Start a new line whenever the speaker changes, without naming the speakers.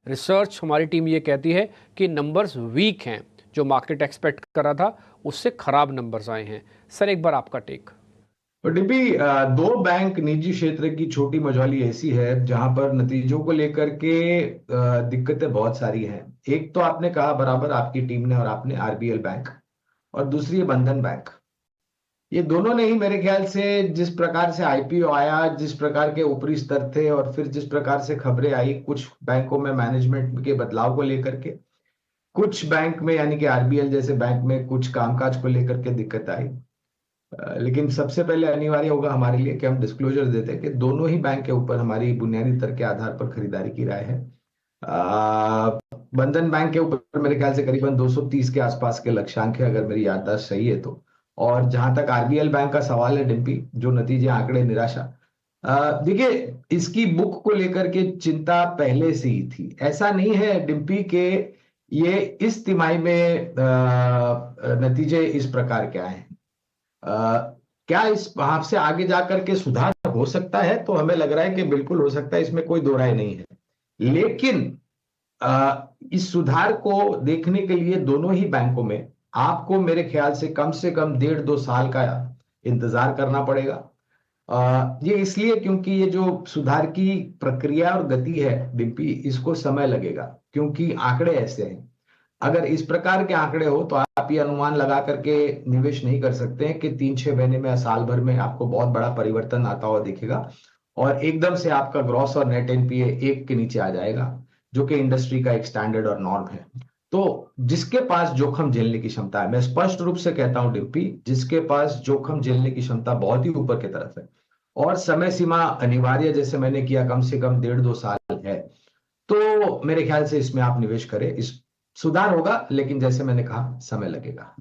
Research हमारी team ये कहती है कि नंबर्स वीक हैं, जो मार्केट एक्सपेक्ट कर रहा था उससे खराब नंबर्स आए हैं। सर एक बार आपका टेक।
तो डिम्पी, दो बैंक निजी क्षेत्र की छोटी मझौली ऐसी है जहां पर नतीजों को लेकर के दिक्कतें बहुत सारी हैं। एक तो आपने कहा बराबर, आपकी टीम ने और आपने, आरबीएल बैंक, और दूसरी है बंधन बैंक। ये दोनों ने ही मेरे ख्याल से जिस प्रकार से आईपीओ आया, जिस प्रकार के ऊपरी स्तर थे और फिर जिस प्रकार से खबरें आई कुछ बैंकों में मैनेजमेंट के बदलाव को लेकर के, कुछ बैंक में यानी कि आरबीएल जैसे बैंक में कुछ कामकाज को लेकर के दिक्कत आई। लेकिन सबसे पहले अनिवार्य होगा हमारे लिए कि हम डिस्क्लोजर देते हैं कि दोनों ही बैंक के ऊपर हमारी बुनियादी तर्क के आधार पर खरीदारी की राय है। बंधन बैंक के ऊपर मेरे ख्याल से करीबन 230 के आसपास के लक्ष्यांक है, अगर मेरी याददाश्त सही है तो। और जहां तक आरबीएल बैंक का सवाल है डिम्पी, जो नतीजे आंकड़े निराशा, देखिए, इसकी बुक को लेकर के चिंता पहले से ही थी। ऐसा नहीं है डिम्पी के ये इस तिमाही में नतीजे इस प्रकार के आए हैं। क्या इस भाव से आगे जाकर के सुधार हो सकता है? तो हमें लग रहा है कि बिल्कुल हो सकता है, इसमें कोई दो राय नहीं है। लेकिन इस सुधार को देखने के लिए दोनों ही बैंकों में आपको मेरे ख्याल से कम 1.5-2 साल का इंतजार करना पड़ेगा। ये इसलिए क्योंकि ये जो सुधार की प्रक्रिया और गति है डिम्पी, इसको समय लगेगा, क्योंकि आंकड़े ऐसे हैं। अगर इस प्रकार के आंकड़े हो तो आप ये अनुमान लगा करके निवेश नहीं कर सकते हैं कि 3-6 महीने में या साल भर में आपको बहुत बड़ा परिवर्तन आता हुआ दिखेगा और एकदम से आपका ग्रॉस और नेट एनपीए एक के नीचे आ जाएगा, जो कि इंडस्ट्री का एक स्टैंडर्ड और नॉर्म है। तो जिसके पास जोखिम झेलने की क्षमता है, मैं स्पष्ट रूप से कहता हूं डिम्पी, जिसके पास जोखिम झेलने की क्षमता बहुत ही ऊपर की तरफ है और समय सीमा अनिवार्य, जैसे मैंने किया, कम से कम 1.5-2 साल है, तो मेरे ख्याल से इसमें आप निवेश करें। इस सुधार होगा, लेकिन जैसे मैंने कहा समय लगेगा।